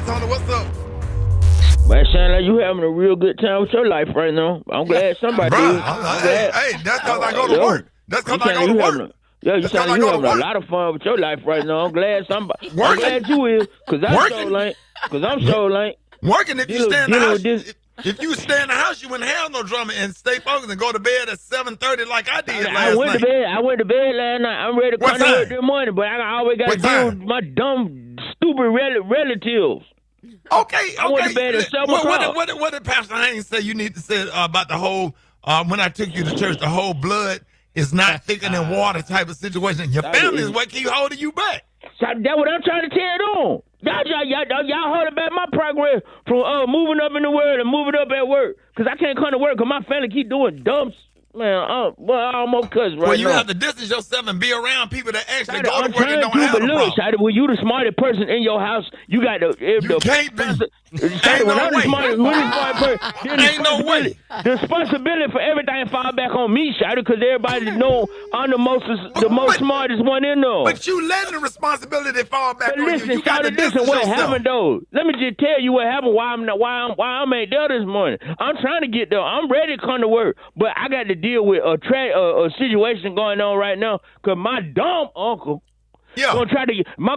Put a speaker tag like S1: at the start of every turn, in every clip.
S1: right, Tony, what's up?
S2: Man, sound like you having a real good time with your life right now. I'm glad somebody
S1: Bro,
S2: is.
S1: hey, that's because I go to work. That's because I go to work.
S2: You sound like you having a lot of fun with your life right now. I'm glad somebody. I'm glad you is, because I'm so lame.
S1: Working, if you stay in the house, if you stay in the house, you wouldn't have no drama and stay focused and go to bed at 7:30 like I did last night.
S2: I went to bed last night. I'm ready to come to work this morning, but I always got to deal with my dumb, stupid relatives.
S1: Okay.
S2: I went to bed at 7 o'clock.
S1: What did Pastor Haynes say you need to say about the whole, when I took you to church, the whole blood is not thicker than water type of situation? Your family is what keep holding you back.
S2: So that's what I'm trying to tell them. Y'all holding back my progress from moving up in the world and moving up at work. Because I can't come to work because my family keep doing dumb. Man, I almost cuss right now.
S1: Well, you have to distance yourself and be around people that actually go to work and don't have a problem.
S2: Shady, when you the smartest person in your house, you got to...
S1: You can't be. Ain't no way.
S2: The responsibility for everything fall back on me, Shady, because everybody know I'm the most smartest one in there.
S1: But you letting the responsibility fall back on you. You got to distance
S2: listen, what
S1: yourself.
S2: happened though? Let me just tell you what happened. Why I'm ain't there this morning. I'm trying to get there. I'm ready to come to work, but I got to deal with a situation going on right now because my dumb uncle.
S1: Yeah.
S2: Gonna try to get my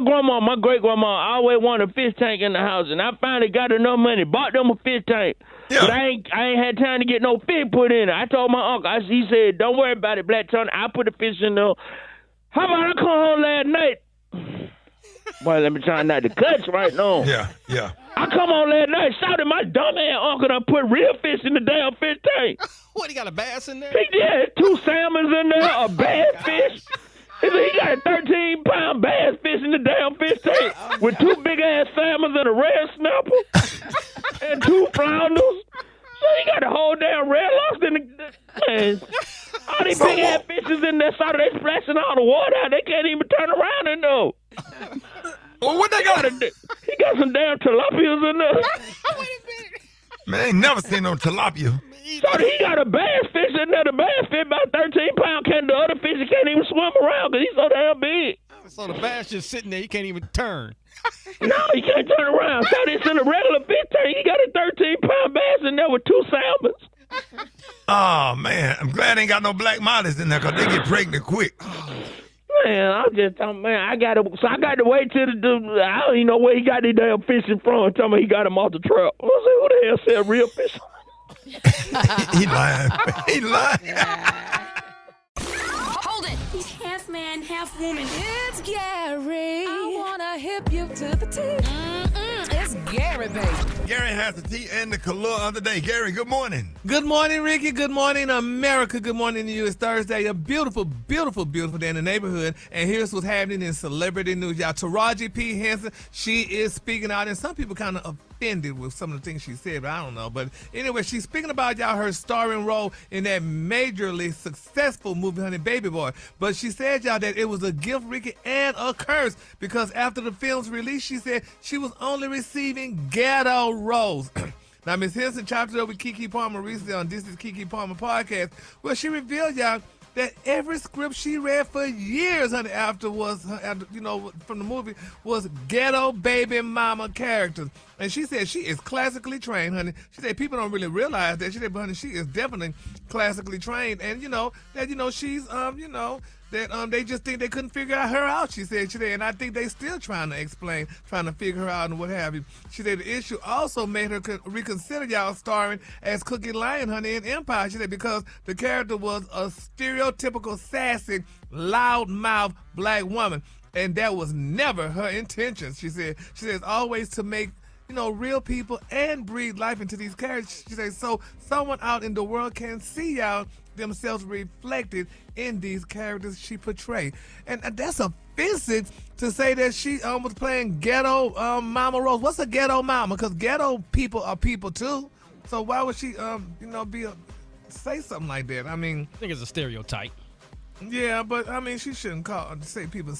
S2: great grandma always wanted a fish tank in the house, and I finally got enough money, bought them a fish tank. Yeah. But I ain't had time to get no fish put in it. I told my uncle, he said, "Don't worry about it, Black Tony. I put the fish in there." How about I come home last night? Boy, let me try not to cuss right now.
S1: Yeah.
S2: I come home last night, shouted my dumb ass uncle done put real fish in the damn fish tank.
S3: What, he got a bass in there?
S2: Yeah, 2 salmons in there, a bass fish. He got a 13-pound bass fish in the damn fish tank with 2 big-ass salmons and a red snapper and 2 flounders. So he got a whole damn red lobster in the... Man, all these big-ass fishes in there, so they splashing all the water out. They can't even turn around and know.
S1: Well, what they got?
S2: He got some damn tilapias in there.
S3: Wait a minute.
S1: Man, I ain't never seen no tilapia.
S2: So he got a bass fish in there. The bass fish about 13 pounds. The other fish can't even swim around because he's so damn big.
S3: So the bass just sitting there. He can't even turn.
S2: No, he can't turn around. So it's in a regular fish tank. He got a 13-pound bass in there with 2 salmons.
S1: Oh, man. I'm glad I ain't got no black mollies in there because they get pregnant quick.
S2: Man, I'm just talking, man, I got to wait till I don't even know where he got these damn fish from. Tell me he got them off the trap. I was like, who the hell said real fish?
S1: He lying. He lying.
S4: Hold it. He's half man, half woman.
S5: It's Gary. I wanna hip you to the T. It's Gary, baby.
S1: Gary has the tea and the color of the day. Gary, good morning.
S6: Good morning, Ricky. Good morning, America. Good morning to you. It's Thursday, a beautiful, beautiful, beautiful day in the neighborhood. And here's what's happening in celebrity news. Y'all, Taraji P. Henson, she is speaking out, and some people kind of offended with some of the things she said, but I don't know. But anyway, she's speaking about, y'all, her starring role in that majorly successful movie, Honey Baby Boy. But she said, y'all, that it was a gift, Ricky, and a curse, because after the film's release, she said she was only receiving ghetto roles. Now, Ms. Henson chopped it up with Keke Palmer recently on This Is Keke Palmer podcast, where she revealed, y'all, that every script she read for years, honey, after from the movie, was ghetto baby mama characters. And she said she is classically trained, honey. She said people don't really realize that. She said, but honey, she is definitely classically trained. And she's they just think they couldn't figure her out, she said, and I think they still trying to figure her out and what have you. She said the issue also made her reconsider, y'all, starring as Cookie Lion, honey, in Empire. She said because the character was a stereotypical sassy, loud-mouthed black woman, and that was never her intention. She said it's always to make real people and breathe life into these characters. She said so someone out in the world can see y'all themselves reflected in these characters she portrayed. And that's offensive to say that she was playing ghetto mama roles. What's a ghetto mama? Because ghetto people are people too. So why would she say something like that? I mean,
S3: I think it's a stereotype.
S6: Yeah, but I mean, she shouldn't say people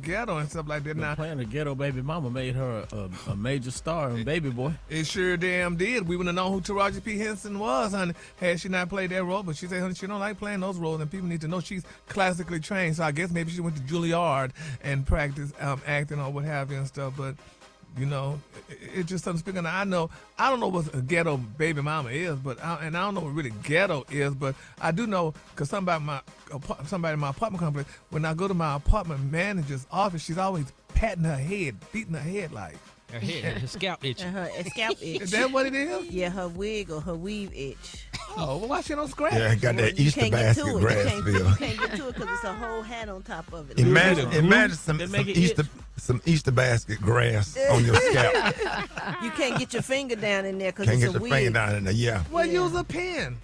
S6: ghetto and stuff like that. Now,
S7: playing a ghetto baby mama made her a major star in Baby Boy.
S6: It sure damn did. We wouldn't have known who Taraji P. Henson was, honey, had she not played that role. But she said, honey, she don't like playing those roles, and people need to know she's classically trained. So I guess maybe she went to Juilliard and practiced acting or what have you and stuff. But You know, it just doesn't speak. And I don't know what a ghetto baby mama is, I don't know what really ghetto is, but I do know because somebody in my apartment complex, when I go to my apartment manager's office, she's always patting her head, beating her head like.
S3: Her head, her scalp itch.
S8: Her scalp itch.
S6: Is that what it is?
S8: Yeah, her wig or her weave itch.
S6: Oh, well, why she don't scratch?
S1: Yeah, got that
S8: You
S1: Easter
S8: can't get
S1: basket
S8: to it.
S1: grass
S8: You
S1: bill.
S8: can't get to it because it's a whole hat on top of it.
S1: Imagine some
S7: make it
S1: Easter basket grass on your scalp.
S8: You can't get your finger down in there because
S1: Can't
S8: it's
S1: get
S8: a
S1: your
S8: wig.
S1: finger down in there. Yeah.
S6: Well, use a pen.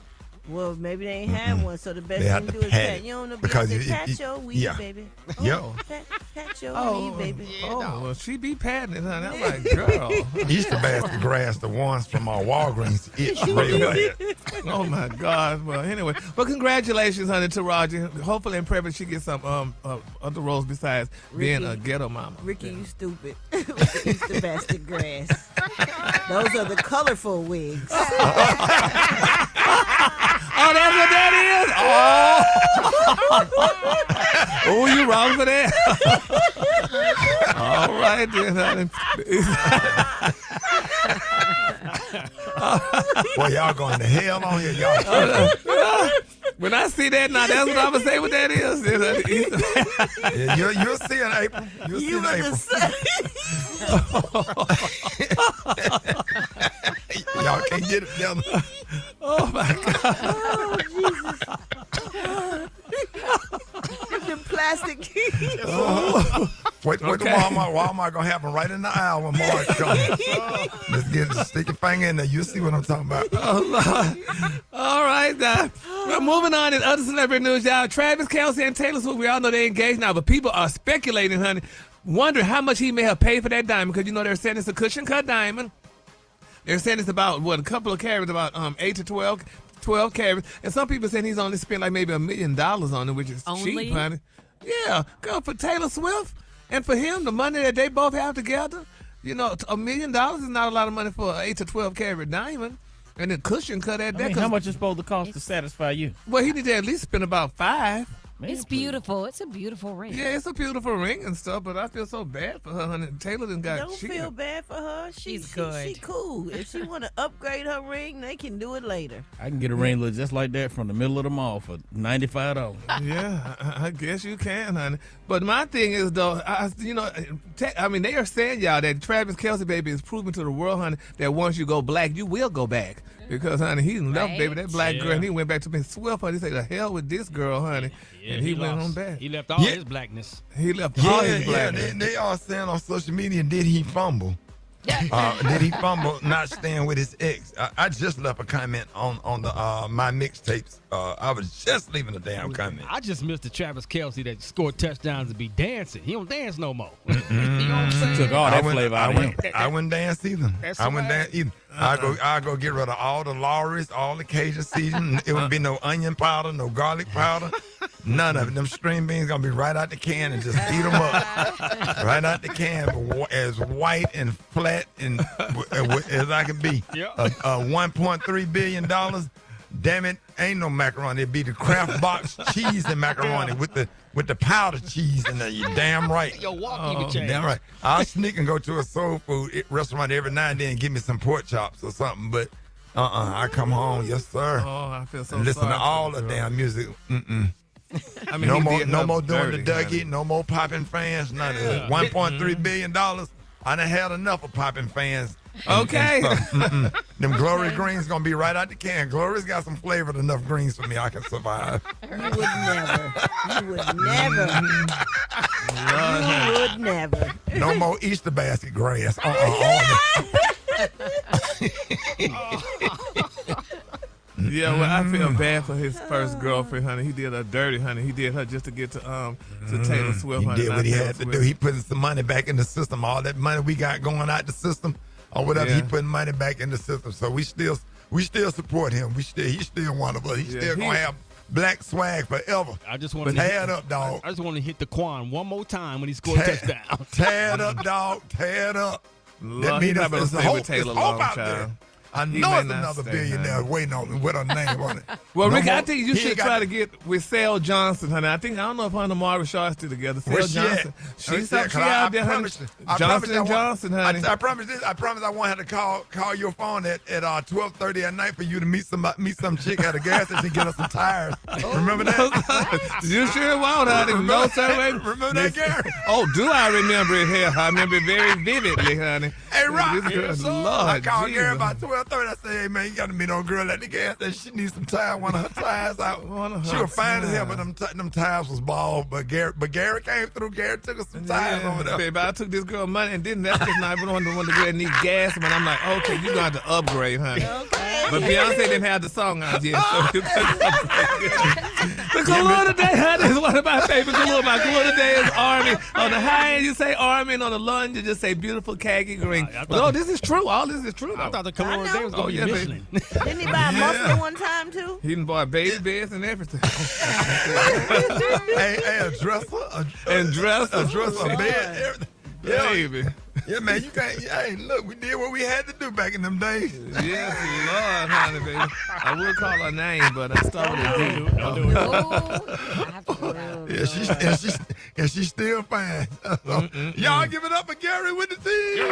S8: Well, maybe they ain't had one, so the best
S1: They have
S8: thing to
S1: to
S8: do is
S1: pat
S8: pat.
S1: it.
S8: You don't know,
S1: Because
S8: pat your weave,
S1: yeah.
S8: baby.
S1: Yep.
S8: Pat your
S6: Oh,
S8: weave, baby.
S6: well, she be patting it, honey. I'm like, girl.
S1: Easter basket grass, the ones from Walgreens, itch real bad.
S6: Oh my God! Well, anyway, well, congratulations, honey, to Roger. Hopefully, in prep, she gets some other roles besides being a ghetto mama.
S8: Ricky, you stupid. With the Easter basket grass. Those are the colorful wigs.
S6: Oh, that's what that is. Oh, you wrong for that. All right then, honey.
S1: Boy, y'all going to hell on here, y'all.
S6: When I see that now, that's what I'm gonna say. What that is.
S1: Yeah, you'll see in April. You'll see in April. Y'all can't get it together.
S6: Oh my God.
S8: Oh, Jesus. Them plastic keys.
S1: Wait to Walmart. Walmart gonna happen right in the aisle when March comes. Let's stick your finger in there. You'll see what I'm talking about.
S6: Oh, Lord. All right, well, moving on in other celebrity news, y'all. Travis Kelce and Taylor Swift, we all know they're engaged now, but people are speculating, honey, wondering how much he may have paid for that diamond, because they're saying it's a cushion cut diamond. They're saying it's about a couple of carats, about 8 to 12 carats, and some people saying he's only spent like maybe $1 million on it, which is cheap, honey. Yeah, girl, for Taylor Swift and for him, the money that they both have together, $1 million is not a lot of money for an 8 to 12 carat diamond. And then cushion cut at that.
S7: How much is supposed to cost to satisfy you?
S6: Well, he need to at least spend about $5.
S7: Man,
S5: It's beautiful. It's a beautiful ring.
S6: Yeah, it's a beautiful ring and stuff, but I feel so bad for her, honey. Taylor done got
S8: Don't
S6: cheated.
S8: feel bad for her.
S5: She's good.
S8: She cool. If she want to upgrade her ring, they can do it later.
S7: I can get a ring look just like that from the middle of the mall for $95.
S6: Yeah, I guess you can, honey. But my thing is, though, they are saying, y'all, that Travis Kelce, baby, is proving to the world, honey, that once you go black, you will go back. Because, honey, he left, baby, that black girl, and he went back to being Swift, honey. He said, the hell with this girl, honey.
S3: Yeah,
S6: and he went on back.
S3: He left all his blackness.
S6: He left all his
S1: Yeah,
S6: blackness.
S1: they are saying on social media, did he fumble? Did he fumble not staying with his ex? I just left a comment on the my mixtapes. I was just leaving a damn comment.
S3: I just missed the Travis Kelce that scored touchdowns and be dancing. He don't dance no more. You know what I'm saying?
S7: Took all that flavor out of him.
S1: I wouldn't dance either.
S3: That's
S1: I wouldn't
S3: swag.
S1: dance either. I go get rid of all the Lawry's, all the Cajun seasoning. It wouldn't be no onion powder, no garlic powder, none of it. Them string beans gonna be right out the can and just eat them up, right out the can, as white and flat and as I can be.
S3: Yeah.
S1: $1.3 billion. Damn it, ain't no macaroni. It'd be the Kraft box cheese and macaroni with the powdered cheese in there. You damn right.
S3: Your walk even changed.
S1: Damn right. I'll sneak and go to a soul food restaurant every now and then and give me some pork chops or something. But I come home, yes sir.
S6: Oh, I feel so
S1: And listen
S6: sorry
S1: to all
S6: for
S1: the
S6: girl.
S1: damn music.
S6: I mean,
S1: No
S6: he
S1: more,
S6: did
S1: no
S6: her
S1: more doing
S6: dirty,
S1: the Dougie.
S6: honey.
S1: No more popping fans. None of it. $1.3 billion. I done had enough of popping fans.
S6: Okay.
S1: and stuff. Them Glory greens gonna be right out the can. Glory's got some flavored enough greens for me. I can survive.
S8: You would never. You would never. You would never.
S1: No more Easter basket grass.
S6: Yeah, well, I feel bad for his first girlfriend, honey. He did her dirty, honey. He did her just to get to Taylor Swift,
S1: He
S6: honey.
S1: did
S6: not
S1: what he
S6: Taylor
S1: had to
S6: Swift.
S1: do. He putting some money back in the system. All that money we got going out the system or whatever,
S6: Yeah.
S1: he putting money back in the system. So we still support him. He's still one of us. He's still gonna have black swag forever.
S3: I just want
S1: But
S3: to
S1: tear it up, dog.
S3: I just want to hit the Quan one more time when he scored a touchdown.
S1: Tear it up, dog. Tear it up.
S6: Lord,
S1: That
S6: he
S1: means
S6: probably
S1: there's
S6: stay
S1: hope.
S6: with Taylor
S1: There's hope
S6: long
S1: out
S6: time.
S1: there. I
S6: He
S1: know
S6: may
S1: it's
S6: not
S1: another
S6: stay,
S1: billionaire
S6: honey.
S1: waiting on me with her name on it.
S6: Well,
S1: No
S6: Ricky, I
S1: more-
S6: think you
S1: he
S6: should
S1: ain't got
S6: try
S1: the-
S6: to get with Sel Johnson, honey. I don't know if her and Amara Shaw still together.
S1: Where
S6: Sel
S1: she at?
S6: Johnson. She's
S1: Yeah,
S6: up,
S1: 'cause
S6: she
S1: I
S6: out there, honey.
S1: promise you- I promise
S6: Johnson
S1: you I
S6: and
S1: want-
S6: Johnson, honey.
S1: I promise this. I promise I won't have to call your phone at 12:30 at night for you to meet some chick at a gas station and get us some tires. Remember that?
S6: You sure won't, honey. No, sir.
S1: Remember that, Gary?
S6: Oh, do I remember it here? I remember it very vividly, honey.
S1: Hey, Rock.
S6: This girl, Lord,
S1: I called Gary
S6: Jesus.
S1: about 12:30. I said, hey, man, you got to meet on girl at the gas station. She needs some tires. One of her tires out. She was fine as hell, but them tires was bald. But Gary came through. Gary took us some tires over there.
S6: Baby, I took this girl money and didn't. That's just not even one of the girl need gas. But I'm like, okay, you're going to have to upgrade, honey.
S8: Okay.
S6: But Beyonce didn't have the song out yet. So you the color today, honey, is one of my favorite color. My color today is army. On the high end, you say army, and on the low end, you just say beautiful khaki green. No, this is true. All this is true.
S3: I thought the color today was
S6: Oh,
S3: going to
S6: yeah,
S3: be
S6: baby.
S3: Michelin.
S8: Didn't he buy mustard one time too?
S6: He done bought baby beds and everything.
S1: hey, a dresser.
S6: And dress
S1: A dresser, a bed, everything.
S6: Baby.
S1: Yeah, man, you can't. Hey, look, we did what we had to do back in them days.
S6: Yes, Lord, honey, baby. I would call her name, but I started with D.
S3: Don't do it.
S5: I have to go down.
S1: Yeah, she's still fine. Y'all give it up for Gary with the team.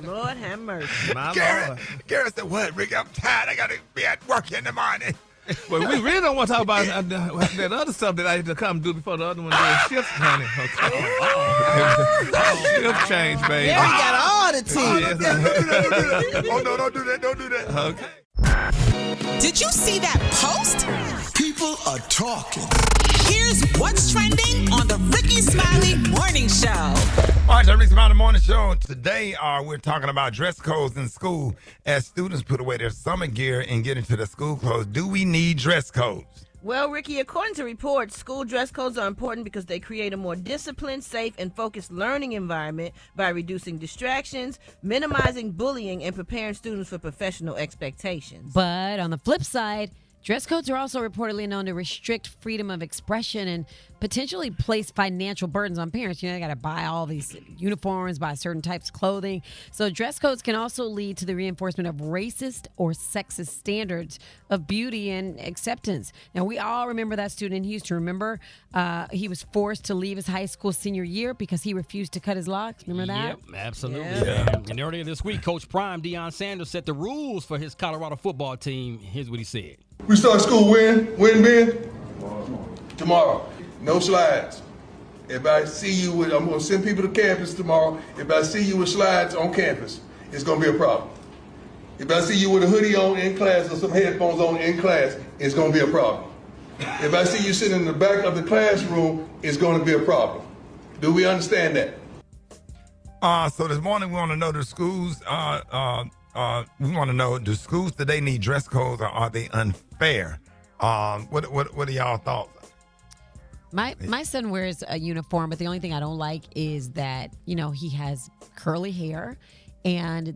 S8: Lord have mercy.
S6: My
S1: Gary,
S6: Lord.
S1: Gary said, "What, Rick? I'm tired. I gotta be at work in the morning."
S6: But we really don't want to talk about that other stuff that I had to come do before the other one did shift, honey. Okay. Shift change, baby.
S8: Yeah, we got all the tea.
S6: Yes.
S1: Oh no, don't do that. Don't do that.
S6: Okay.
S9: Did you see that post?
S10: People are talking.
S9: Here's what's trending on the Rickey Smiley Morning Show.
S1: All right, Rickey Smiley Morning Show. Today, we're talking about dress codes in school as students put away their summer gear and get into their school clothes. Do we need dress codes?
S8: Well, Ricky, according to reports, school dress codes are important because they create a more disciplined, safe, and focused learning environment by reducing distractions, minimizing bullying, and preparing students for professional expectations.
S5: But on the flip side, dress codes are also reportedly known to restrict freedom of expression and potentially place financial burdens on parents. You know, they got to buy all these uniforms, buy certain types of clothing. So dress codes can also lead to the reinforcement of racist or sexist standards of beauty and acceptance. Now, we all remember that student in Houston. Remember, he was forced to leave his high school senior year because he refused to cut his locks. Remember that?
S3: Yep, absolutely.
S8: Yeah.
S3: And earlier this week, Coach Prime, Deion Sanders, set the rules for his Colorado football team. Here's what he said.
S11: We start school when, Ben? Tomorrow. No slides. If I see you with, I'm going to send people to campus tomorrow. If I see you with slides on campus, it's going to be a problem. If I see you with a hoodie on in class or some headphones on in class, it's going to be a problem. If I see you sitting in the back of the classroom, it's going to be a problem. Do we understand that?
S1: So this morning we want to know the schools. We want to know, do schools today need dress codes or are they unfair? What are y'all thoughts?
S5: My son wears a uniform, but the only thing I don't like is that, you know, he has curly hair, and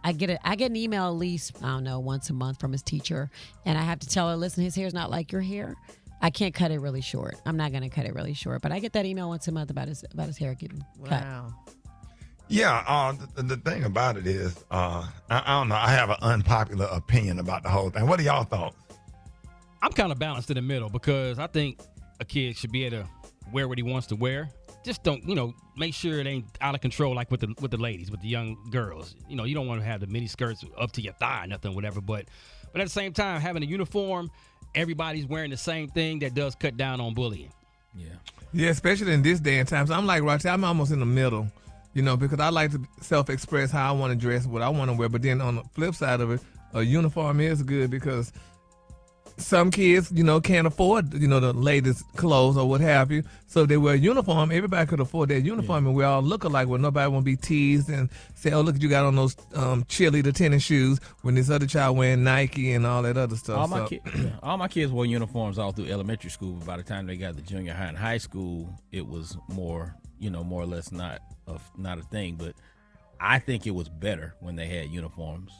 S5: I get an email at least, I don't know, once a month from his teacher, and I have to tell her, listen, his hair's not like your hair. I can't cut it really short. I'm not going to cut it really short, but I get that email once a month about his hair getting cut.
S8: Wow.
S1: Yeah, the thing about it is, I don't know. I have an unpopular opinion about the whole thing. What are y'all thoughts?
S3: I'm kind of balanced in the middle because I think a kid should be able to wear what he wants to wear. Just don't, make sure it ain't out of control like with the ladies, with the young girls. You don't want to have the mini skirts up to your thigh, nothing, whatever. But at the same time, having a uniform, everybody's wearing the same thing. That does cut down on bullying.
S6: Yeah, especially in this day and time. So I'm like Roxy, I'm almost in the middle, because I like to self-express how I want to dress, what I want to wear. But then on the flip side of it, a uniform is good because some kids, can't afford, the latest clothes or what have you. So if they wear a uniform, everybody could afford that uniform, and we all look alike. Well, nobody want to be teased and say, oh, look what you got on those cheerleader tennis shoes when this other child wearing Nike and all that other stuff.
S7: All my kids wore uniforms all through elementary school. But by the time they got to junior high and high school, it was more, more or less not a thing. But I think it was better when they had uniforms.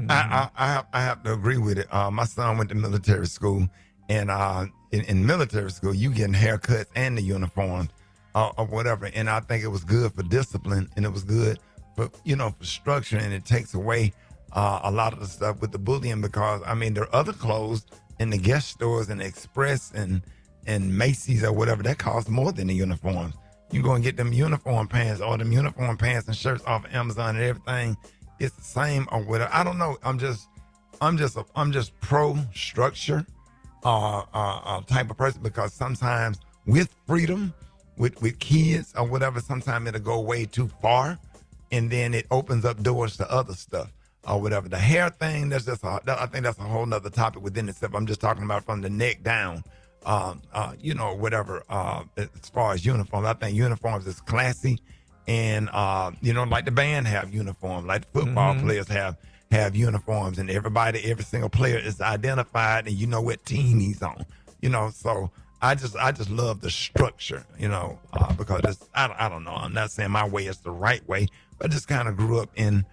S1: I have to agree with it. My son went to military school, and in military school, you getting haircuts and the uniform. or whatever. And I think it was good for discipline, and it was good for for structure, and it takes away a lot of the stuff with the bullying, because I mean there are other clothes in the guest stores and Express and Macy's or whatever that cost more than the uniforms. You go and get them uniform pants or them uniform pants and shirts off Amazon and everything. It's the same or whatever. I don't know. I'm just pro structure type of person, because sometimes with freedom, with kids or whatever, sometimes it'll go way too far, and then it opens up doors to other stuff or whatever. The hair thing, I think that's a whole nother topic within itself. I'm just talking about from the neck down, whatever. As far as uniforms, I think uniforms is classy, and like the band have uniforms, like the football players have uniforms, and every single player is identified, and you know what team he's on. So I just love the structure, because I don't know. I'm not saying my way is the right way, but I just kind of grew up in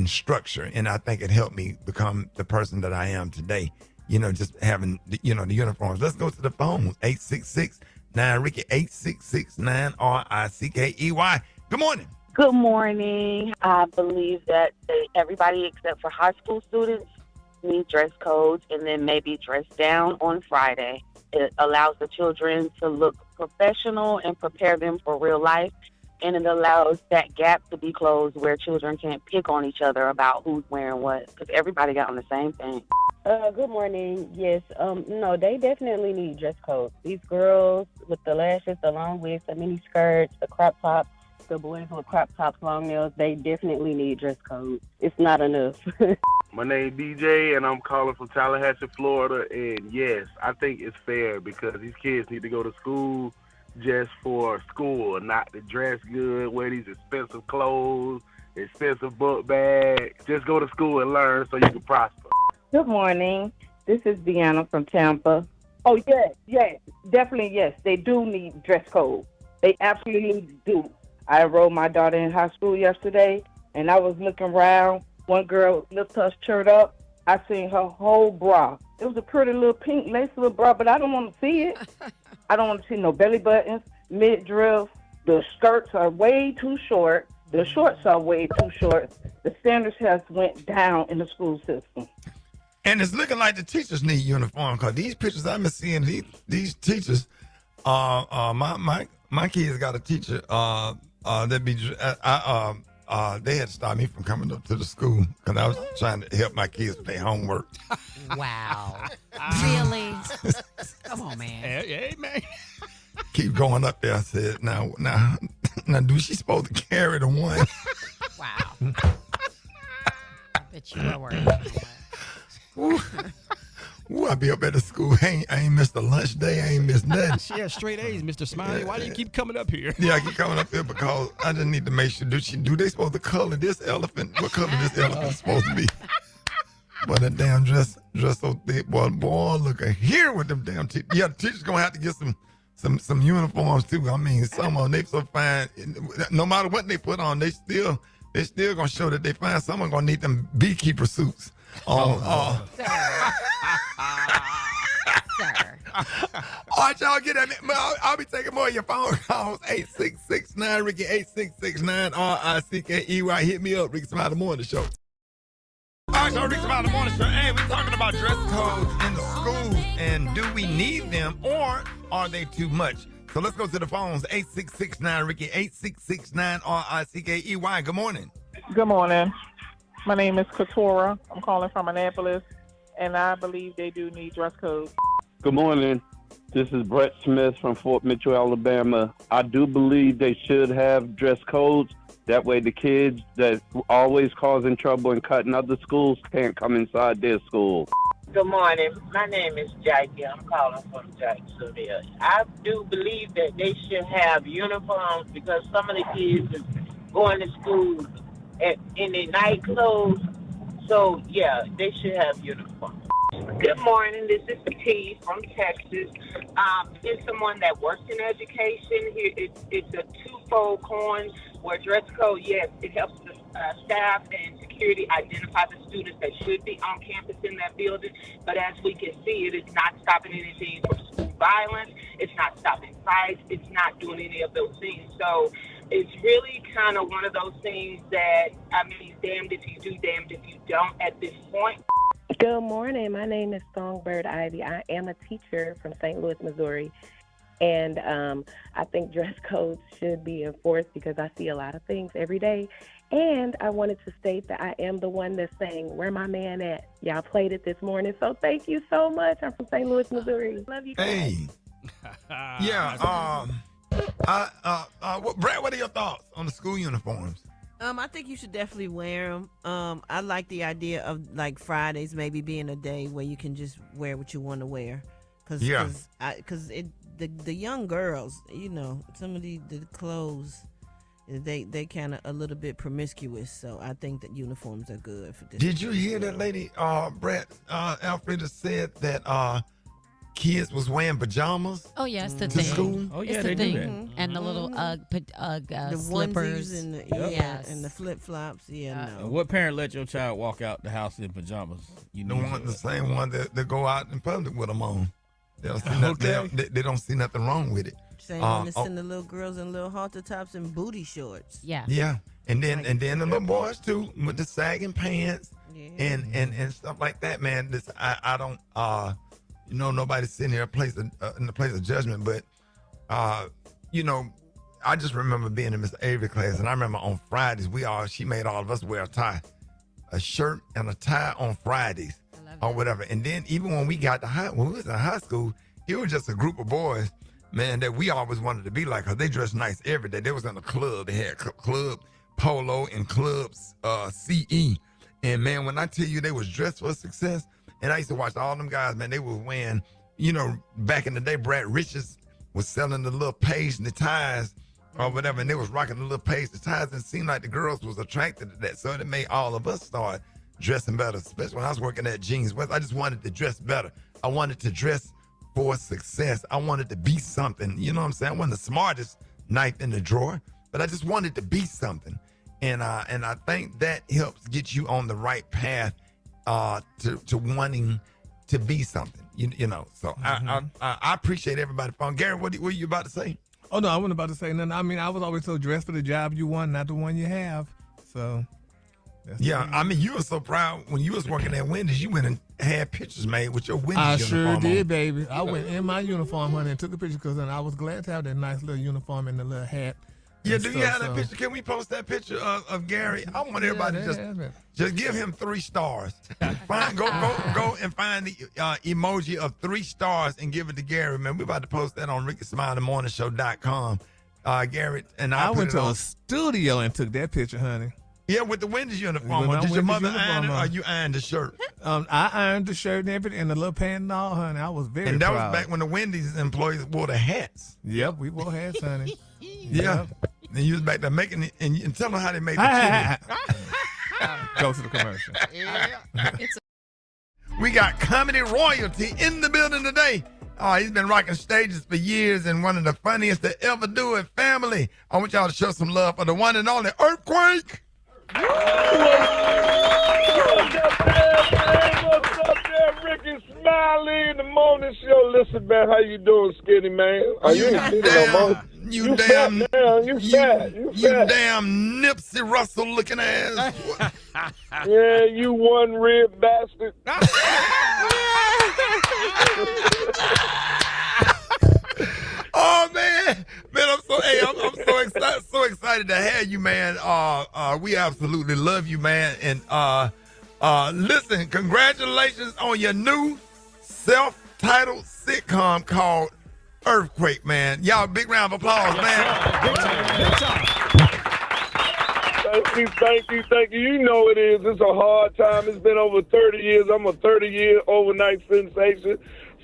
S1: structure, and I think it helped me become the person that I am today. Just having the uniforms. Let's go to the phones. 866-9-RICKY, 866-9-RICKEY. Good morning.
S12: Good morning. I believe that everybody except for high school students need dress codes, and then maybe dress down on Friday. It allows the children to look professional and prepare them for real life. And it allows that gap to be closed where children can't pick on each other about who's wearing what, because everybody got on the same thing.
S13: Good morning. Yes, no, they definitely need dress codes. These girls with the lashes, the long wigs, the mini skirts, the crop tops, the boys with crop tops, long nails, they definitely need dress codes. It's not enough.
S14: My name DJ, and I'm calling from Tallahassee, Florida. And yes, I think it's fair, because these kids need to go to school just for school, not to dress good, wear these expensive clothes, expensive book bags. Just go to school and learn so you can prosper.
S15: Good morning. This is Deanna from Tampa. Oh, yes, definitely yes. They do need dress code. They absolutely do. I enrolled my daughter in high school yesterday, and I was looking around. One girl lifted her shirt up. I seen her whole bra. It was a pretty little pink lace little bra, but I don't want to see it. I don't want to see no belly buttons, midriff. The skirts are way too short. The shorts are way too short. The standards has went down in the school system.
S1: And it's looking like the teachers need uniform, because these pictures I've been seeing, these teachers, my kids got a teacher that be they had to stop me from coming up to the school because I was trying to help my kids with their homework.
S5: Wow. Really? Come on, man.
S3: Hey, man.
S1: Keep going up there. I said, now, do she supposed to carry the one?
S5: Wow. I bet you were worried.
S1: Ooh, I be up at the school. I ain't missed a lunch day. I ain't missed nothing.
S3: She has straight A's, Mr. Smiley. Why do you keep coming up here?
S1: Yeah, I keep coming up here because I just need to make sure. Do they supposed to color this elephant? What color this elephant supposed to be? But that damn dress so thick, boy, look at here with them damn teachers. Yeah, the teachers gonna have to get some uniforms too. I mean, some of them they so fine. No matter what they put on, they still gonna show that they fine. Some are gonna need them beekeeper suits. Sir. All right, y'all get at me. I'll be taking more of your phone calls. 866-9-RICKY, 866-9-RICKEY. Hit me up, Rickey Smiley Morning Show. All right, so Rickey Smiley Morning Show. Hey, we're talking about dress codes in the schools, and do we need them, or are they too much? So let's go to the phones. 866-9-RICKY, 866-9-RICKEY. Good morning.
S16: Good morning. My name is Katora. I'm calling from Annapolis, and I believe they do need dress codes.
S17: Good morning. This is Brat Smith from Fort Mitchell, Alabama. I do believe they should have dress codes. That way the kids that always causing trouble and cutting other schools can't come inside their school.
S18: Good morning. My name is Jackie. I'm calling from Jacksonville. I do believe that they should have uniforms because some of the kids are going to school in their night clothes. So, yeah, they should have uniforms.
S19: Good morning. This is T from Texas. As someone that works in education, here it's a twofold coin where dress code, yes, it helps the staff and security security identify the students that should be on campus in that building. But as we can see, it is not stopping anything from school violence. It's not stopping fights. It's not doing any of those things. So it's really kind of one of those things that, I mean, damned if you do, damned if you don't at this point.
S20: Good morning. My name is Songbird Ivy. I am a teacher from St. Louis, Missouri. And I think dress codes should be enforced because I see a lot of things every day. And I wanted to state that I am the one that's saying, where my man at? Y'all played it this morning. So thank you so much. I'm from St. Louis, Missouri. Love you guys.
S1: Hey. Yeah. Brat, what are your thoughts on the school uniforms?
S8: I think you should definitely wear them. I like the idea of like Fridays maybe being a day where you can just wear what you want to wear. Cause the young girls, you know, some of the clothes, they kind of a little bit promiscuous. So I think that uniforms are good for this.
S1: Did you hear that lady, Brat, Alfreda said that kids was wearing pajamas?
S5: Oh yeah, it's the
S1: to
S5: thing.
S1: school.
S7: Oh yeah,
S5: it's
S7: they
S5: the
S7: do
S5: thing.
S7: that.
S5: And the little
S8: the
S5: slippers
S8: onesies and the,
S5: Yes.
S8: and the flip flops. Yeah, no.
S7: What parent let your child walk out the house in pajamas? You
S1: The
S7: need
S1: one,
S7: to-
S1: the same one that go out in public with them on. They don't see nothing, they don't see nothing wrong with it.
S8: Same one that send the little girls in little halter tops and booty shorts.
S5: Yeah.
S1: Yeah, and then the little boys too with the sagging pants and stuff like that. Man, this I don't you know, nobody's sitting here in the place of judgment, but you know, I just remember being in Miss Avery class, and I remember on Fridays she made all of us wear a shirt and a tie on Fridays or whatever. And then even when we when we was in high school, it was just a group of boys, man, that we always wanted to be like, cause they dressed nice every day. They was in a club. They had club polo and clubs CE. And man, when I tell you they was dressed for success, and I used to watch all them guys, man, they were wearing, you know, back in the day, Brad Richards was selling the little paisley ties or whatever, and they was rocking the little paisley ties, and it seemed like the girls was attracted to that. So it made all of us start dressing better, especially when I was working at Jeans West. I just wanted to dress better. I wanted to dress for success. I wanted to be something. You know what I'm saying? I wasn't the smartest knife in the drawer, but I just wanted to be something. And I think that helps get you on the right path to wanting to be something. You know. So I appreciate everybody phone. Gary, what were you about to say?
S6: Oh no, I wasn't about to say nothing. I mean, I was always so dressed for the job you want, not the one you have. So.
S1: Yeah, I mean, you were so proud when you was working at Wendy's. You went and had pictures made with your Wendy's
S6: I
S1: uniform
S6: sure did,
S1: on.
S6: baby. I went in my uniform, honey, and took a picture because I was glad to have that nice little uniform and the little hat.
S1: Yeah,
S6: and
S1: do you
S6: stuff,
S1: have that
S6: so-
S1: picture? Can we post that picture of Gary? I want everybody
S6: Yeah,
S1: to
S6: they have it.
S1: just give him 3 stars. Go and find the emoji of 3 stars and give it to Gary. Man, we're about to post that on RickySmileyMorningShow.com. Gary and I
S6: went
S1: put it
S6: to
S1: on.
S6: a studio and took that picture, honey.
S1: Yeah, with the Wendy's uniform
S6: With
S1: on.
S6: my
S1: Did your
S6: Wendy's
S1: mother iron it
S6: uniform
S1: or
S6: on.
S1: you ironed the shirt?
S6: I ironed the shirt and everything and the little pant and all, honey. I was very
S1: And that
S6: proud.
S1: was back when the Wendy's employees wore the hats.
S6: Yep, we wore hats, honey.
S1: Yeah. And you was back there making it, and tell them how they made the chili.
S6: Go to the commercial.
S1: We got comedy royalty in the building today. Oh, he's been rocking stages for years and one of the funniest to ever do it. Family, I want y'all to show some love for the one and only Earthquake.
S2: What's up there, Rickey Smiley in the morning show? Listen, man, how you doing, skinny man? Are you ain't skinny no more.
S1: You damn,
S2: fat now. You fat. You fat.
S1: damn Nipsey Russell looking ass.
S2: Yeah, you one rib bastard.
S1: Oh man, I'm so excited to have you, man. We absolutely love you, man. And listen, congratulations on your new self-titled sitcom called Earthquake, man. Y'all, big round of applause, man.
S3: Big time.
S2: Thank you. You know it is. It's a hard time. It's been over 30 years. I'm a 30-year overnight sensation.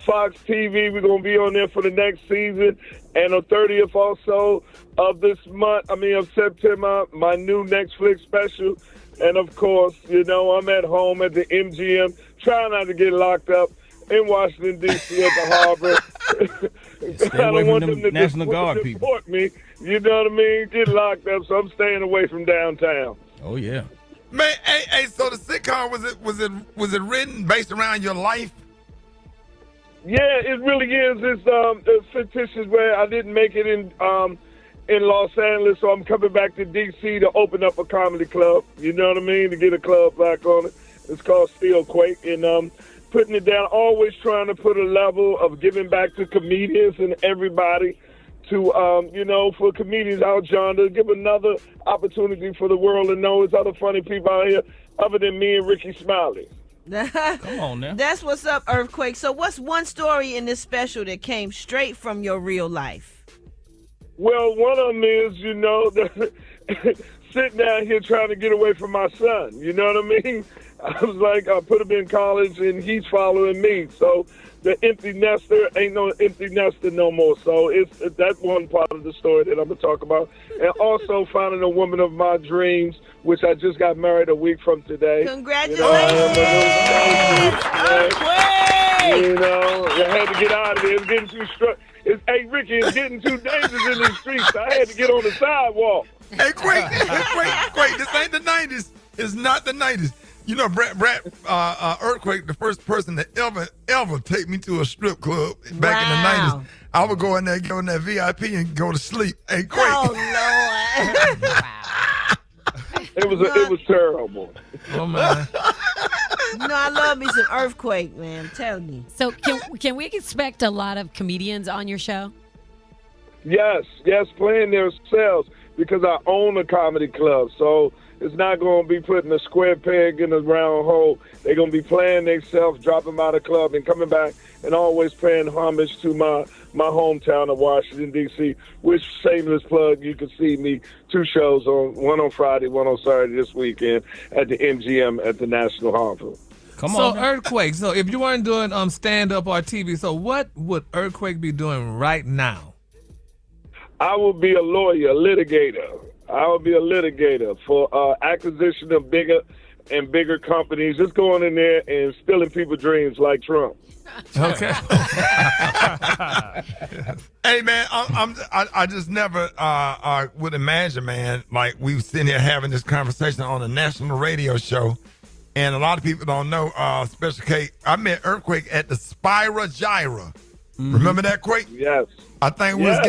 S2: Fox TV, we're going to be on there for the next season. And on 30th also of this month, of September, my new Netflix special. And, of course, you know, I'm at home at the MGM, trying not to get locked up in Washington, D.C. at the harbor.
S7: Stay away from them National Guard people.
S2: Deport me, you know what I mean? Get locked up, so I'm staying away from downtown.
S7: Oh, yeah.
S1: Man, hey, so the sitcom was it written based around your life?
S14: Yeah, it really is. It's fictitious where I didn't make it in Los Angeles, so I'm coming back to D.C. to open up a comedy club. You know what I mean? To get a club back on it. It's called Steel Quake, and putting it down. Always trying to put a level of giving back to comedians and everybody. To for comedians out, John, to give another opportunity for the world to know there's other funny people out here other than me and Rickey Smiley.
S7: Come on now.
S8: That's what's up, Earthquake. So what's one story in this special that came straight from your real life?
S14: Well, one of them is, sitting down here trying to get away from my son. You know what I mean? I was like, I put him in college, and he's following me. So the empty nester ain't no empty nester no more. So that's one part of the story that I'm going to talk about. And also finding a woman of my dreams, which I just got married a week from today.
S8: Congratulations!
S14: I had to get out of there. It's getting too hey, Ricky, it's getting too dangerous in these streets. I had to get on the sidewalk.
S1: Hey, Quake, this ain't the 90s. It's not the 90s. You know, Brat, Earthquake, the first person that ever take me to a strip club back in the 90s. I would go in there, go in that VIP and go to sleep. Hey, Quake.
S8: Oh, Lord.
S14: It was terrible.
S6: Oh, man.
S8: I love me some Earthquake, man. I'm telling you.
S5: So can we expect a lot of comedians on your show?
S14: Yes, playing themselves because I own a comedy club. So it's not going to be putting a square peg in a round hole. They're going to be playing themselves, dropping them out of the club, and coming back and always paying homage to my hometown of Washington, D.C., which, shameless plug, you can see me 2 shows, one on Friday, one on Saturday this weekend at the MGM at the National Harbor.
S6: Come on. So, Earthquake, so if you weren't doing stand-up or TV, so what would Earthquake be doing right now?
S14: I would be a lawyer, a litigator. I would be a litigator for acquisition of bigger and bigger companies, just going in there and stealing people's dreams like Trump.
S6: Okay.
S1: Hey, man, I just never would imagine, man, like we were sitting here having this conversation on a national radio show, and a lot of people don't know, Special K, I met Earthquake at the Spira Gyra. Mm-hmm. Remember that, Quake?
S14: Yes.
S1: I think we was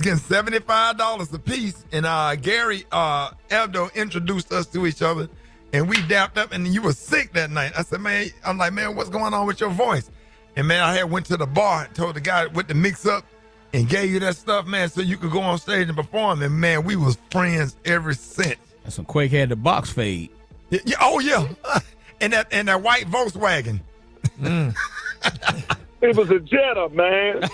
S1: getting $75 a piece, and Gary Abdo introduced us to each other, and we dapped up, and you were sick that night. I said, man, what's going on with your voice? And man, I went to the bar and told the guy with the mix up and gave you that stuff, man, so you could go on stage and perform. And man, we was friends ever since.
S7: That's when Quake had the box fade.
S1: Yeah, oh yeah, and that white Volkswagen.
S14: It was a Jetta, man.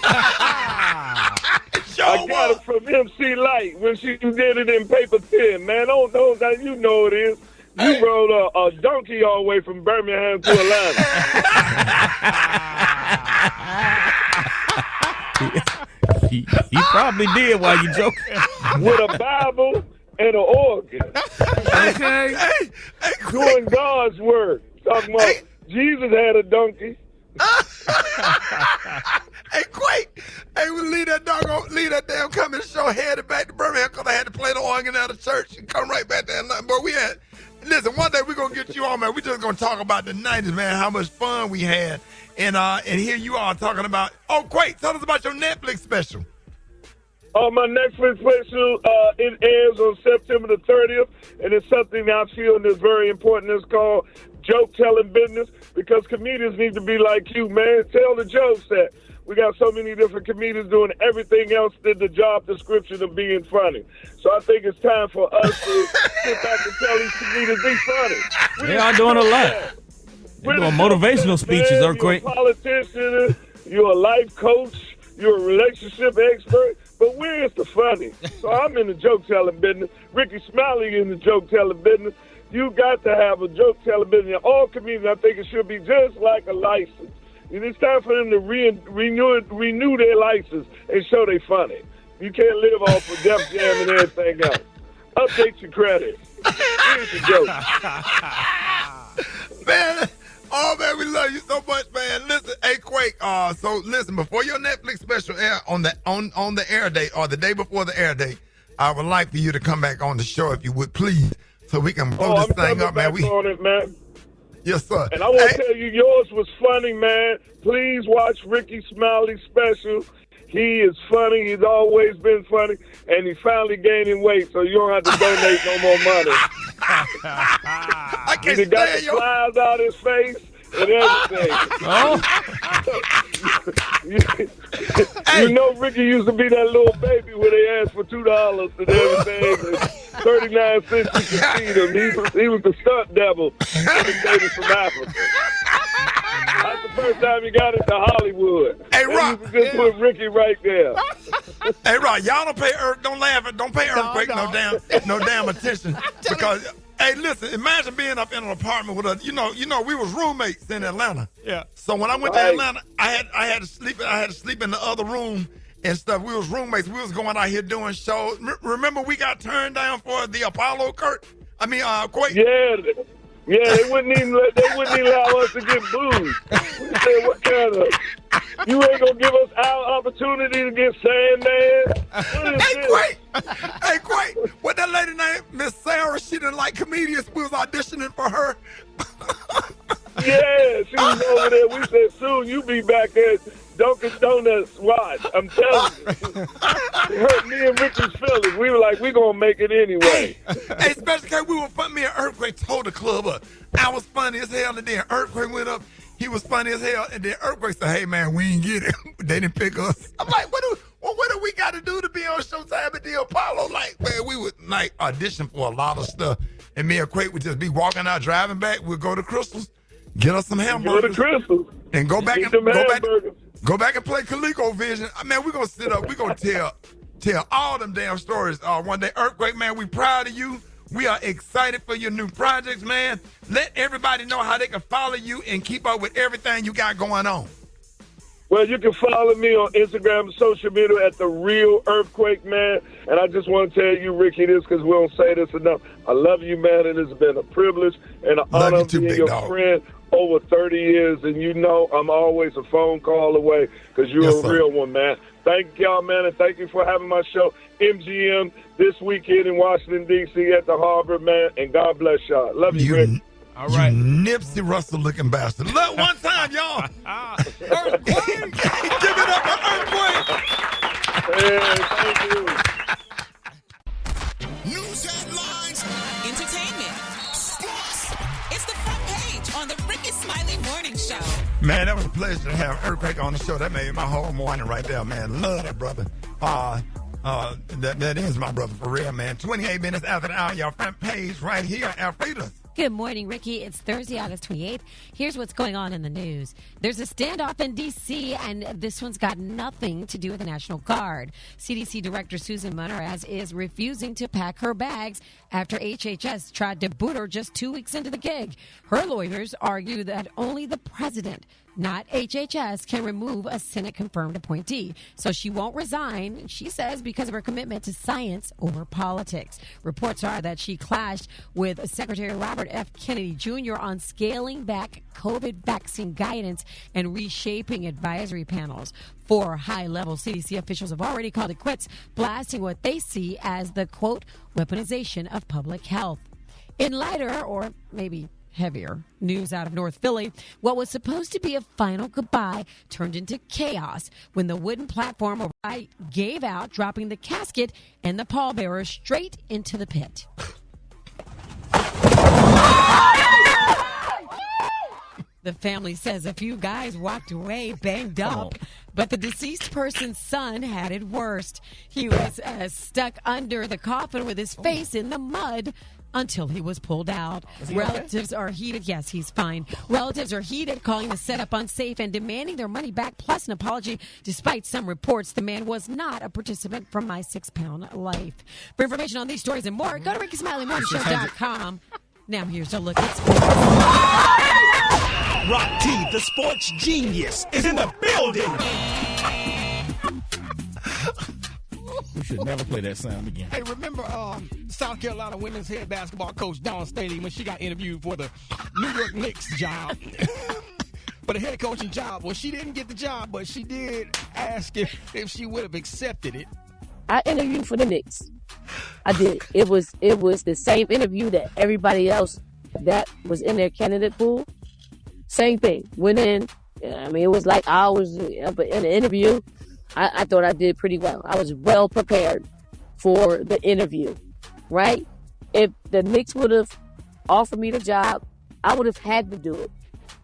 S14: I got it from MC Light when she did it in paper thin, man. Don't you know it is. You rode a donkey all the way from Birmingham to Atlanta.
S7: he probably did while you joking.
S14: With a Bible and an organ.
S6: Okay.
S14: Doing God's work. Talking about Jesus had a donkey.
S1: Hey, Quake! Hey, we leave that damn coming show headed back to Birmingham because I had to play the organ out of church and come right back there. But listen, one day we're going to get you on, man. We're just going to talk about the 90s, man, how much fun we had. And here you are talking about, Quake, tell us about your Netflix special.
S14: My Netflix special, it airs on September the 30th, and it's something I feel is very important. It's called Joke Telling Business, because comedians need to be like you, man. Tell the jokes that we got so many different comedians doing everything else than the job description of being funny. So I think it's time for us to sit back and tell these comedians be funny.
S7: They are doing a lot. They're doing motivational speeches, Earthquake.
S14: You're a politician, you're a life coach, you're a relationship expert, but where's the funny? So I'm in the joke-telling business. Rickey Smiley in the joke-telling business. You got to have a joke-telling business. All comedians, I think it should be just like a license. And it's time for them to renew their license and show they funny. You can't live off of Def Jam and everything else. Update your credit. Here's the joke.
S1: Man, man, we love you so much, man. Listen, hey, Quake. So listen, before your Netflix special air on the air date or the day before the air date, I would like for you to come back on the show if you would, please. so we can blow this thing up, man.
S2: On it, man.
S1: Yes, sir.
S2: And I want to tell you, yours was funny, man. Please watch Rickey Smiley's special. He is funny. He's always been funny, and he's finally gaining weight, so you don't have to donate no more money.
S1: I can't
S2: He got the
S1: stand you.
S2: flies out his face and everything. You know, Ricky used to be that little baby where they asked for $2 and everything, and 39 cents you could feed him. He was the stunt devil, the baby from Africa. That's the first time he got into Hollywood.
S1: Hey, Rock.
S2: Just put Ricky right there.
S1: Hey, Rock, y'all don't pay don't laugh at, don't pay Earthquake no damn attention because. Hey, listen, imagine being up in an apartment with us. You know, we was roommates in Atlanta.
S3: Yeah.
S1: So when I went to Atlanta, I had to sleep in the other room and stuff. We was roommates. We was going out here doing shows. Remember we got turned down for the Apollo Quake?
S2: Yeah, they wouldn't even allow us to get booed. We said, what kind of, you ain't gonna give us our opportunity to get Sandman?
S1: Hey, Quake, what that lady named Miss Sarah, she didn't like comedians. We was auditioning for her.
S2: Yeah, she was over there. We said, soon you be back at Dunkin' Donuts. Watch, I'm telling you. It hurt me and Ricky's feelings. We were like, we gonna make it anyway.
S1: Hey, especially because we were funny. Me and Earthquake told the club up. I was funny as hell, and then Earthquake went up. He was funny as hell, and then Earthquake said, hey, man, we ain't get it. They didn't pick us. I'm like, what do we got to do to be on Showtime at the Apollo? Like, man, we would audition for a lot of stuff, and me and Quake would just be walking out, driving back. We'd go to Crystal's, get us some hamburgers.
S2: Go to Crystal's.
S1: And go back and
S2: Get them hamburgers.
S1: go back and play ColecoVision. I mean, we're going to sit up. We're going to tell all them damn stories one day. Earthquake, man, we proud of you. We are excited for your new projects, man. Let everybody know how they can follow you and keep up with everything you got going on.
S2: Well, you can follow me on Instagram and social media at The Real Earthquake, man. And I just want to tell you, Ricky, this because we don't say this enough. I love you, man, and it's been a privilege and an honor being your friend over 30 years. And you know I'm always a phone call away because you're a real one, man. Thank y'all, man, and thank you for having my show, MGM, this weekend in Washington, D.C. at the Harbor, man. And God bless y'all. Love you, Rick.
S1: All right. You Nipsey Russell looking bastard. Look, one time, y'all. Earthquake. Give it up for Earthquake.
S2: Thank you.
S9: News headlines. Entertainment. Sports. It's the front page on the Rickey Smiley Morning Show.
S1: Man, that was a pleasure to have Earthquake on the show. That made my whole morning right there, man. Love that brother. That is my brother for real, man. 28 minutes after the hour, your front page right here, Alfreda.
S5: Good morning, Ricky. It's Thursday, August 28th. Here's what's going on in the news. There's a standoff in D.C., and this one's got nothing to do with the National Guard. CDC Director Susan Monteraz is refusing to pack her bags after HHS tried to boot her just 2 weeks into the gig. Her lawyers argue that only the president, not HHS, can remove a Senate-confirmed appointee. So she won't resign, she says, because of her commitment to science over politics. Reports are that she clashed with Secretary Robert F. Kennedy Jr. on scaling back COVID vaccine guidance and reshaping advisory panels. 4 high-level CDC officials have already called it quits, blasting what they see as the, quote, weaponization of public health. In lighter, or maybe heavier news out of North Philly, what was supposed to be a final goodbye turned into chaos when the wooden platform overnight gave out, dropping the casket and the pallbearer straight into the pit. The family says a few guys walked away banged up, but the deceased person's son had it worst. He was stuck under the coffin with his face in the mud until he was pulled out. Relatives are heated. Yes, he's fine. Relatives are heated, calling the setup unsafe and demanding their money back, plus an apology, despite some reports the man was not a participant from My 6 Pound Life. For information on these stories and more, go to RickySmileyMorningShow.com. Now here's a look at sports.
S10: Rock T, the sports genius, is in the building.
S7: We should never play that sound again.
S3: Hey, remember South Carolina women's head basketball coach Dawn Staley when she got interviewed for the New York Knicks job? For the head coaching job. Well, she didn't get the job, but she did ask if she would have accepted it.
S21: I interviewed for the Knicks. I did. It was the same interview that everybody else that was in their candidate pool. Same thing. Went in. I mean, it was like hours, but in the interview, I thought I did pretty well. I was well prepared for the interview, right? If the Knicks would have offered me the job, I would have had to do it,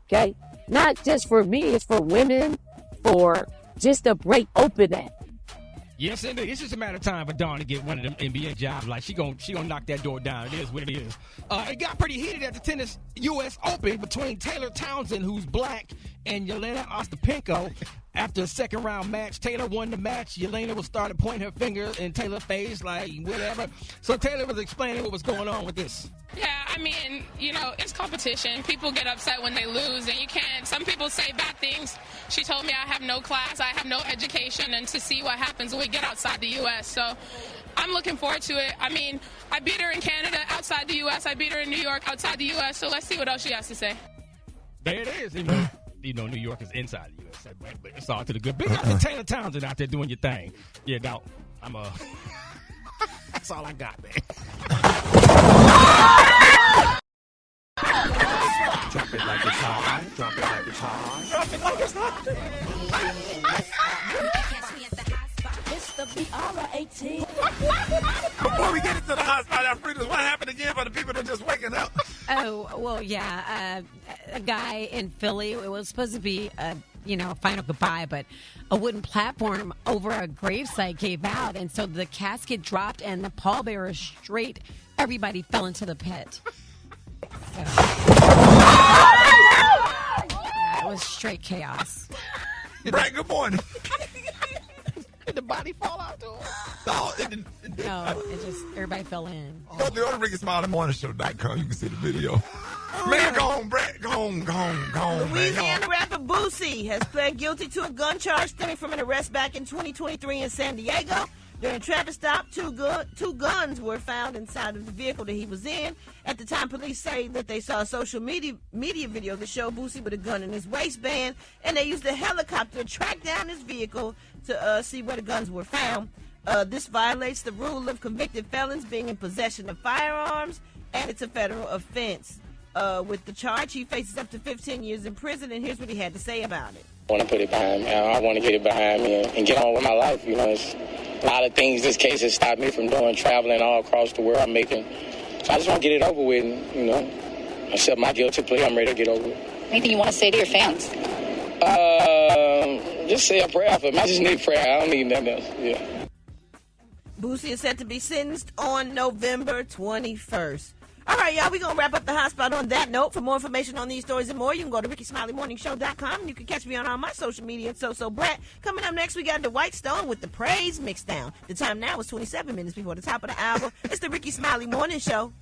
S21: okay? Not just for me, it's for women, for just to break open that.
S3: Yes, indeed. It's just a matter of time for Dawn to get one of them NBA jobs. Like, she gonna knock that door down. It is what it is. It got pretty heated at the tennis U.S. Open between Taylor Townsend, who's black, and Yelena Ostapenko. After a second-round match, Taylor won the match. Yelena was started pointing her finger in Taylor's face, like, whatever. So Taylor was explaining what was going on with this.
S22: Yeah, I mean, it's competition. People get upset when they lose, and you can't. Some people say bad things. She told me I have no class, I have no education, and to see what happens when we get outside the U.S. So I'm looking forward to it. I mean, I beat her in Canada outside the U.S. I beat her in New York outside the U.S. So let's see what else she has to say.
S3: There it is. New York is inside the U.S. But it's all to the good. Big up to Taylor Townsend out there doing your thing. Yeah, no, I'm that's all I got, man.
S10: Drop it like it's hot. Drop it like it's hot. Drop it like it's hot.
S21: It's the BR18.
S1: Before we get into the hot spot, Alfredo, what happened again for the people that are just waking up?
S5: Oh, well, yeah. A guy in Philly, it was supposed to be a final goodbye, but a wooden platform over a gravesite gave out, and so the casket dropped, and the pallbearer straight, everybody fell into the pit. So, yeah, it was straight chaos.
S1: Brat, good morning.
S3: Did the body fall out too?
S5: No, it just, everybody fell in.
S1: Go to the other Rickey Smiley Morning Show.com. You can see the video. Man, go on, Brat. Go on, man.
S8: Louisiana rapper Boosie has pled guilty to a gun charge stemming from an arrest back in 2023 in San Diego. During a traffic stop, two guns were found inside of the vehicle that he was in. At the time, police say that they saw a social media video that showed Boosie with a gun in his waistband, and they used a helicopter to track down his vehicle to see where the guns were found. This violates the rule of convicted felons being in possession of firearms, and it's a federal offense. With the charge, he faces up to 15 years in prison, and here's what he had to say about it.
S23: I want to put it behind me. I want to get it behind me and get on with my life. It's a lot of things this case has stopped me from doing, traveling all across the world. I'm making. So I just want to get it over with, and, accept my guilty plea. I'm ready to get over it.
S24: Anything you want to say to your fans?
S23: Just say a prayer for me. I just need prayer. I don't need nothing else. Yeah.
S8: Boosie is set to be sentenced on November 21st. All right, y'all, we're going to wrap up the hot spot on that note. For more information on these stories and more, you can go to RickeySmileyMorningShow.com, and you can catch me on all my social media at So Brat. Coming up next, we got the White Stone with the Praise Mixdown. The time now is 27 minutes before the top of the hour. It's the Rickey Smiley Morning Show.